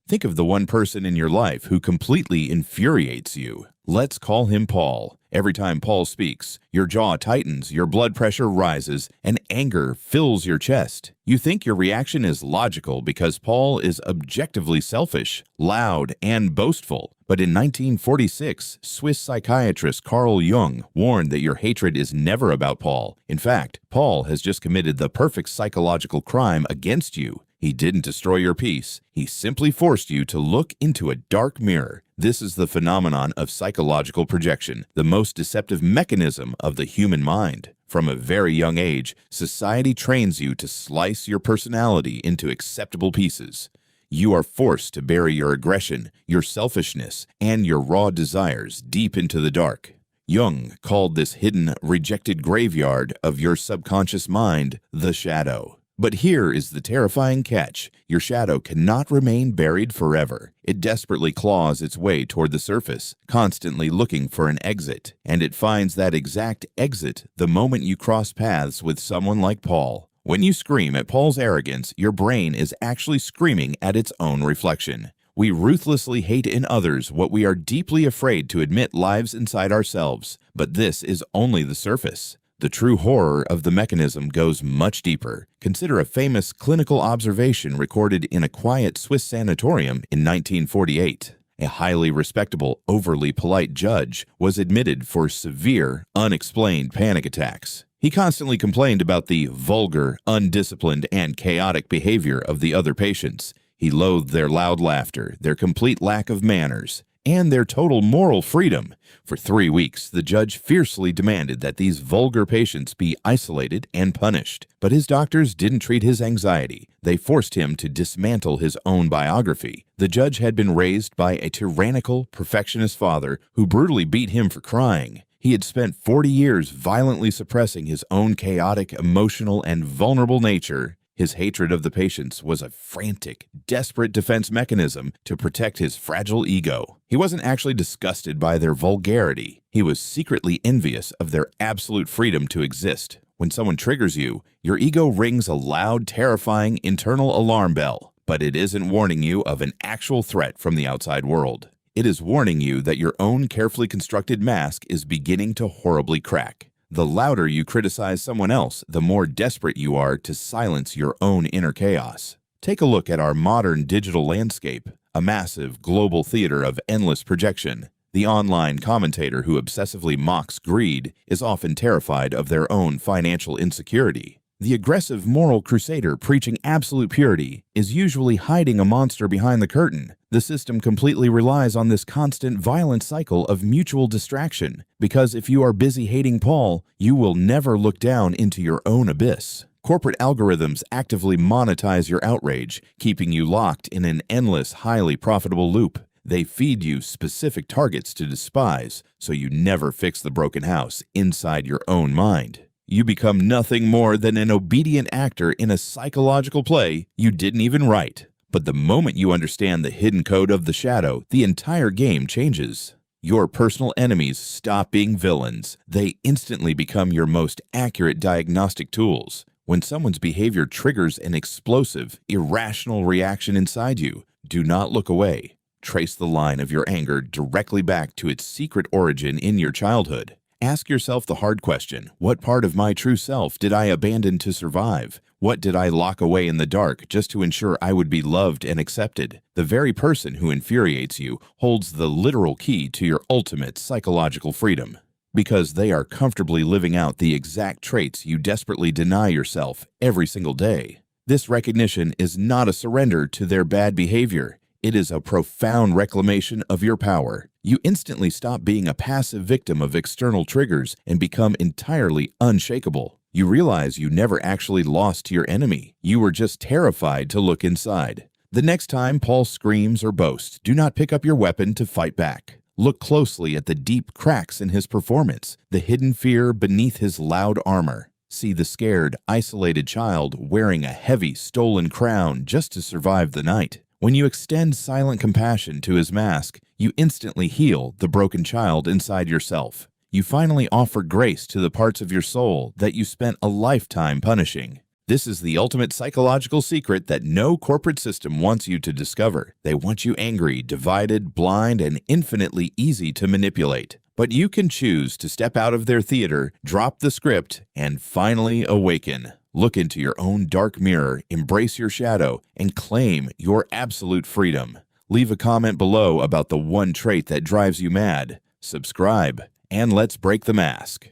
Think of the one person in your life who completely infuriates you. Let's call him Paul. Every time Paul speaks, your jaw tightens, your blood pressure rises, and anger fills your chest. You think your reaction is logical because Paul is objectively selfish, loud, and boastful. But in 1946, Swiss psychiatrist Carl Jung warned that your hatred is never about Paul. In fact, Paul has just committed the perfect psychological crime against you. He didn't destroy your peace. He simply forced you to look into a dark mirror. This is the phenomenon of psychological projection, the most deceptive mechanism of the human mind. From a very young age, society trains you to slice your personality into acceptable pieces. You are forced to bury your aggression, your selfishness, and your raw desires deep into the dark. Jung called this hidden, rejected graveyard of your subconscious mind the shadow. But here is the terrifying catch. Your shadow cannot remain buried forever. It desperately claws its way toward the surface, constantly looking for an exit. And it finds that exact exit the moment you cross paths with someone like Paul. When you scream at Paul's arrogance, your brain is actually screaming at its own reflection. We ruthlessly hate in others what we are deeply afraid to admit lives inside ourselves. But this is only the surface. The true horror of the mechanism goes much deeper. Consider a famous clinical observation recorded in a quiet Swiss sanatorium in 1948. A highly respectable, overly polite judge was admitted for severe, unexplained panic attacks. He constantly complained about the vulgar, undisciplined, and chaotic behavior of the other patients. He loathed their loud laughter, their complete lack of manners, and their total moral freedom. For 3 weeks, the judge fiercely demanded that these vulgar patients be isolated and punished. But his doctors didn't treat his anxiety. They forced him to dismantle his own biography. The judge had been raised by a tyrannical, perfectionist father who brutally beat him for crying. He had spent 40 years violently suppressing his own chaotic, emotional, and vulnerable nature. His hatred of the patients was a frantic, desperate defense mechanism to protect his fragile ego. He wasn't actually disgusted by their vulgarity. He was secretly envious of their absolute freedom to exist. When someone triggers you, your ego rings a loud, terrifying internal alarm bell. But it isn't warning you of an actual threat from the outside world. It is warning you that your own carefully constructed mask is beginning to horribly crack. The louder you criticize someone else, the more desperate you are to silence your own inner chaos. Take a look at our modern digital landscape, a massive global theater of endless projection. The online commentator who obsessively mocks greed is often terrified of their own financial insecurity. The aggressive moral crusader preaching absolute purity is usually hiding a monster behind the curtain. The system completely relies on this constant violent cycle of mutual distraction, because if you are busy hating Paul, you will never look down into your own abyss. Corporate algorithms actively monetize your outrage, keeping you locked in an endless, highly profitable loop. They feed you specific targets to despise, so you never fix the broken house inside your own mind. You become nothing more than an obedient actor in a psychological play you didn't even write. But the moment you understand the hidden code of the shadow, the entire game changes. Your personal enemies stop being villains. They instantly become your most accurate diagnostic tools. When someone's behavior triggers an explosive, irrational reaction inside you, do not look away. Trace the line of your anger directly back to its secret origin in your childhood. Ask yourself the hard question: what part of my true self did I abandon to survive? What did I lock away in the dark just to ensure I would be loved and accepted? The very person who infuriates you holds the literal key to your ultimate psychological freedom, because they are comfortably living out the exact traits you desperately deny yourself every single day. This recognition is not a surrender to their bad behavior. It is a profound reclamation of your power. You instantly stop being a passive victim of external triggers and become entirely unshakable. You realize you never actually lost to your enemy. You were just terrified to look inside. The next time Paul screams or boasts, do not pick up your weapon to fight back. Look closely at the deep cracks in his performance, the hidden fear beneath his loud armor. See the scared, isolated child wearing a heavy, stolen crown just to survive the night. When you extend silent compassion to his mask, you instantly heal the broken child inside yourself. You finally offer grace to the parts of your soul that you spent a lifetime punishing. This is the ultimate psychological secret that no corporate system wants you to discover. They want you angry, divided, blind, and infinitely easy to manipulate. But you can choose to step out of their theater, drop the script, and finally awaken. Look into your own dark mirror, embrace your shadow, and claim your absolute freedom. Leave a comment below about the one trait that drives you mad. Subscribe, and let's break the mask.